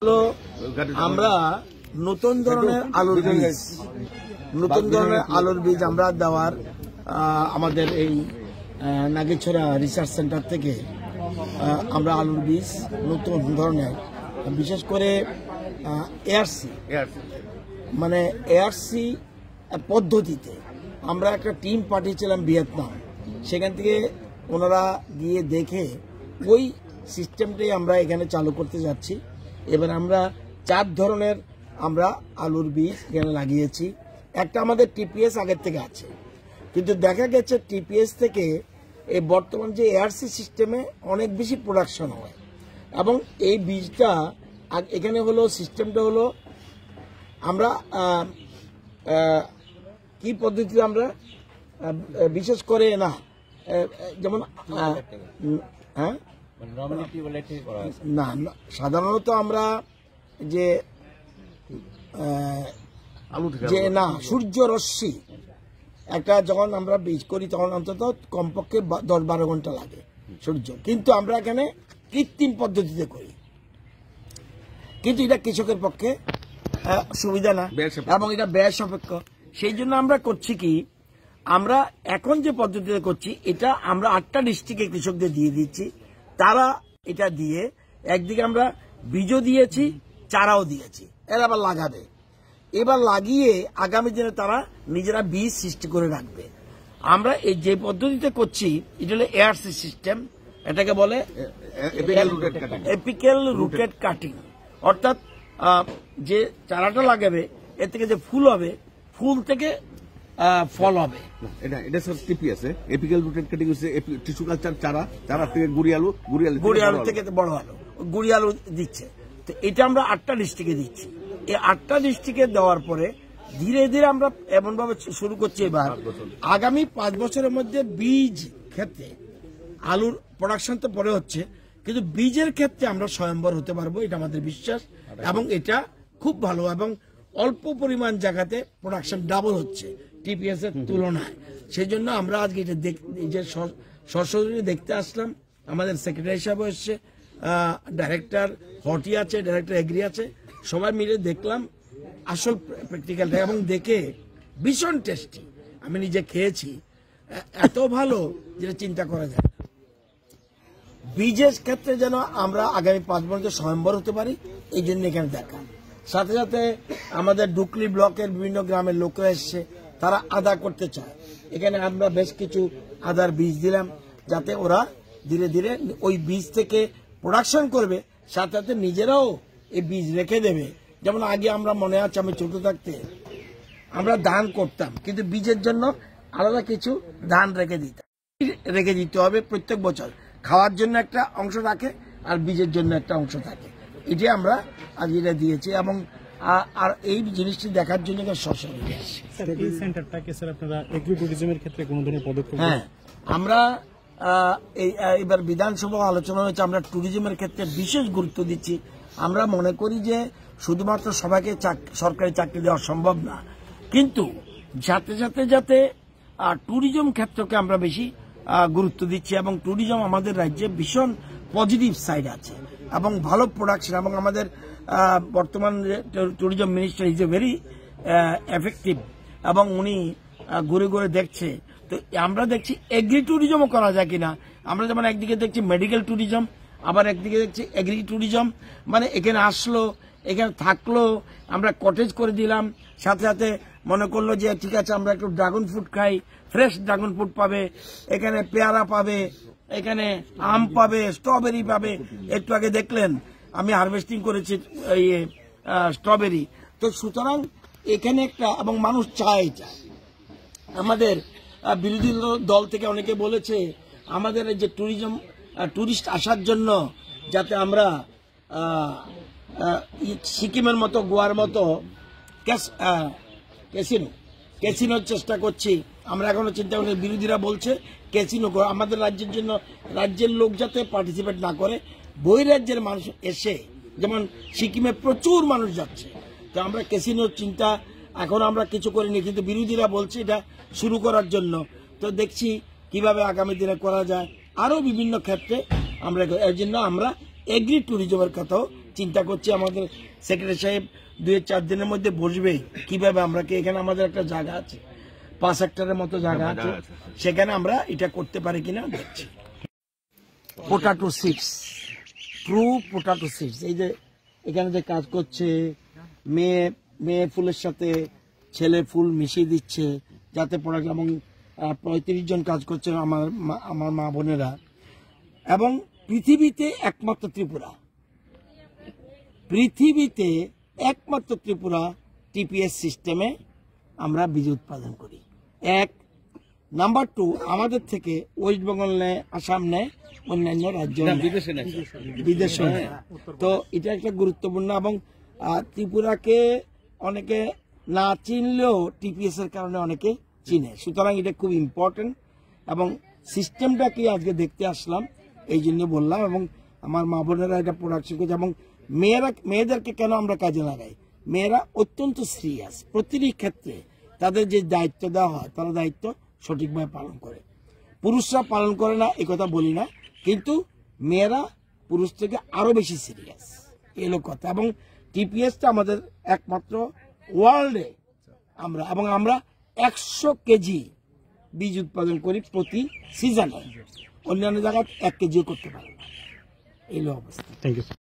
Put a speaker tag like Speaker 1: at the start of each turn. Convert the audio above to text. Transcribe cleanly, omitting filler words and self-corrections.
Speaker 1: হলো আমরা নতুন ধরনের আলুর বীজ আমরা দেওয়ার আমাদের এই নাগেছড়া রিসার্চ সেন্টার থেকে আমরা আলুর বীজ নতুন ধরনের বিশেষ করে এআরসি মানে এআরসি পদ্ধতিতে আমরা একটা টিম পাঠিয়েছিলাম ভিয়েতনাম। সেখান থেকে ওনারা গিয়ে দেখে ওই সিস্টেমটাই আমরা এখানে চালু করতে যাচ্ছি। এবার আমরা 4 ধরনের আমরা আলুর বীজ এখানে লাগিয়েছি। একটা আমাদের টিপিএস আগের থেকে আছে, কিন্তু দেখা গেছে টিপিএস থেকে এই বর্তমান যে এআরসি সিস্টেমে অনেক বেশি প্রোডাকশন হয় এবং এই বীজটা এখানে হলো সিস্টেমটা হলো আমরা কি পদ্ধতিতে আমরা বিশেষ করে না যেমন হ্যাঁ না সাধারণত আমরা যে না সূর্য রশ্মি একটা যখন আমরা বীজ করি তখন অন্তত কমপক্ষে 10-12 ঘন্টা লাগে সূর্য, কিন্তু আমরা এখানে কৃত্রিম পদ্ধতিতে করি, কিন্তু এটা কৃষকের পক্ষে সুবিধা না এবং এটা ব্যয় সাপেক্ষ। সেই জন্য আমরা করছি কি, আমরা এখন যে পদ্ধতিতে করছি এটা আমরা 8টা ডিস্ট্রিক্টে কৃষকদের দিয়ে দিচ্ছি। তারা এটা দিয়ে একদিকে আমরা বীজও দিয়েছি, চারাও দিয়েছি, এরা আবার লাগাবে। এবার লাগিয়ে আগামী দিনে তারা নিজেরা বীজ সৃষ্টি করে রাখবে। আমরা এই যে পদ্ধতিতে করছি এটা হলো এআরসি সিস্টেম, এটাকে বলে এপিক্যাল রুটেড কাটিং। অর্থাৎ যে চারাটা লাগাবে এর থেকে যে ফুল হবে, ফুল থেকে ফল হবে।
Speaker 2: এটা sir TPS apical rooted cutting হচ্ছে টিস্যু কালচার চারা থেকে গুড়ি আলু
Speaker 1: থেকে বড় আলু, গুড়ি আলু দিচ্ছে। তো এটা আমরা 8টা ডিস্ট্রিক্টে দিচ্ছি। এই 8টা ডিস্ট্রিক্টে দেওয়ার পরে ধীরে ধীরে আমরা এমন ভাবে শুরু করছি এবার আগামী 5 বছরের মধ্যে বীজ ক্ষেত্রে আলুর প্রোডাকশন তো পরে হচ্ছে, কিন্তু বীজের ক্ষেত্রে আমরা স্বয়ম্বর হতে পারবো, এটা আমাদের বিশ্বাস। এবং এটা খুব ভালো এবং অল্প পরিমাণ জায়গাতে প্রোডাকশন ডাবল হচ্ছে টিপিএস এর তুলনায়। সেই জন্য আমরা আজকে এটা সরাসরি দেখতে আসলাম। আমাদের সেক্রেটারি সাহেব এসছে, ডাইরেক্টর হর্টি আছে, ডাইরেক্টর এগ্রি আছে, সবাই মিলে দেখলাম আসল প্র্যাকটিক্যালটা এবং দেখে ভীষণ টেস্টি। আমি নিজে খেয়েছি, এত ভালো যেটা চিন্তা করা যায়। বীজের ক্ষেত্রে যেন আমরা আগামী 5 বছর স্বয়ম্বর হতে পারি, এই জন্য এখানে দেখা। সাথে সাথে আমাদের ডুকলি ব্লকের বিভিন্ন গ্রামের লোকরা এসছে, তারা আদা করতে চায়। এখানে আমরা বেশ কিছু আদার বীজ দিলাম যাতে ওরা ধীরে ধীরে ওই বীজ থেকে প্রোডাকশন করবে, সাথে সাথে নিজেরাও এই বীজ রেখে দেবে। যেমন আগে আমরা মনে আছে আমি ছোট থাকতে আমরা ধান করতাম, কিন্তু বীজের জন্য আলাদা কিছু ধান রেখে দিতে হবে প্রত্যেক বছর। খাওয়ার জন্য একটা অংশ থাকে আর বীজের জন্য একটা অংশ থাকে। এটি আমরা আজ এটা দিয়েছি এবং আর এই জিনিসটি দেখার জন্য সশরীরে আসছে। হ্যাঁ, আমরা এবার বিধানসভা আলোচনা হয়েছে, আমরা ট্যুরিজমের ক্ষেত্রে বিশেষ গুরুত্ব দিচ্ছি। আমরা মনে করি যে শুধুমাত্র সবাইকে সরকারি চাকরি দেওয়া সম্ভব না, কিন্তু যাতে ট্যুরিজম ক্ষেত্রকে আমরা বেশি গুরুত্ব দিচ্ছি এবং ট্যুরিজম আমাদের রাজ্যে ভীষণ পজিটিভ সাইড আছে এবং ভালো প্রোডাকশন। এবং আমাদের বর্তমান tourism minister is a very effective এবং উনি ঘুরে ঘুরে দেখছে। তো আমরা দেখছি এগ্রি ট্যুরিজমও করা যায় কিনা। আমরা যেমন একদিকে দেখছি মেডিকেল ট্যুরিজম, আবার একদিকে দেখছি এগ্রি ট্যুরিজম, মানে এখানে আসলো, এখানে থাকলো, আমরা কটেজ করে দিলাম, সাথে সাথে মনে করলো যে ঠিক আছে আমরা একটু ড্রাগন ফ্রুট খাই, ফ্রেশ ড্রাগন ফ্রুট পাবে, এখানে পেয়ারা পাবে, এখানে আম পাবে, স্ট্রবেরি পাবে। একটু আগে দেখলেন আমি হারভেস্টিং করেছি স্ট্রবেরি। তো সুতরাং এখানে একটা এবং মানুষ চায় এটা। আমাদের বিরোধী দল থেকে অনেকে বলেছে আমাদের এই যে টুরিস্ট আসার জন্য যাতে আমরা সিকিমের মতো গোয়ার মতো ক্যাসিনোর চেষ্টা করছি। আমরা এখনো চিন্তা করি, বিরোধীরা বলছে ক্যাসিনো আমাদের রাজ্যের জন্য, রাজ্যের লোক যাতে পার্টিসিপেট না করে, বহিরাজ্যের মানুষ এসে, যেমন সিকিমে প্রচুর মানুষ যাচ্ছে, তো আমরা ক্যাসিনোর চিন্তা এখন আমরা কিছু করিনি, কিন্তু বিরোধীরা বলছে এটা শুরু করার জন্য। তো দেখছি কিভাবে আগামী দিনে করা যায়, আরো বিভিন্ন ক্ষেত্রে আমরা এর জন্য আমরা এগ্রি ট্যুরিজমের কথাও চিন্তা করছি আমাদের সেক্রেটারি সাহেব 2-4 দিনের মধ্যে বসবে কিভাবে আমরা কি এখানে আমাদের একটা জায়গা আছে 5 হেক্টরের মতো জায়গা আছে, সেখানে আমরা এটা করতে পারি কিনা দেখছি। পোটাটো চিপস, ট্রু পোটাটো চিপস, এই যে এখানে যে কাজ করছে মেয়ে ফুলের সাথে ছেলে ফুল মিশিয়ে দিচ্ছে যাতে প্রোডাক্ট, এবং 35 জন কাজ করছে আমার মা বোনেরা, এবং পৃথিবীতে একমাত্র ত্রিপুরা টিপিএস সিস্টেমে আমরা বীজ উৎপাদন করি। 1 নাম্বার 2 আমাদের থেকে ওয়েস্ট বেঙ্গল নেয়, আসাম নেয়, অন্যান্য রাজ্য বিদেশে নেয়। তো এটা একটা গুরুত্বপূর্ণ, এবং ত্রিপুরাকে অনেকে না চিনলেও টিপিএস এর কারণে অনেকে চিনে, সুতরাং এটা খুব ইম্পর্টেন্ট। এবং সিস্টেমটা কি আজকে দেখতে আসলাম এই জন্য বললাম, এবং আমার মা বোনেরা এটা প্রোডাকশন করছে, এবং মেয়েদেরকে কেন আমরা কাজে লাগাই, মেয়েরা অত্যন্ত সিরিয়াস, প্রতিটি ক্ষেত্রে তাদের যে দায়িত্ব দেওয়া হয় তারা দায়িত্ব সঠিকভাবে পালন করে। পুরুষরা পালন করে না এই কথা বলি না, কিন্তু মেয়েরা পুরুষ থেকে আরো বেশি সিরিয়াস, এলো কথা। এবং টিপিএসটা আমাদের একমাত্র ওয়ার্ল্ডে আমরা 100 কেজি বীজ উৎপাদন করি প্রতি সিজনে, অন্যান্য জায়গায় 1 কেজিও করতে পারে না, এলো অবস্থা।
Speaker 3: Thank you.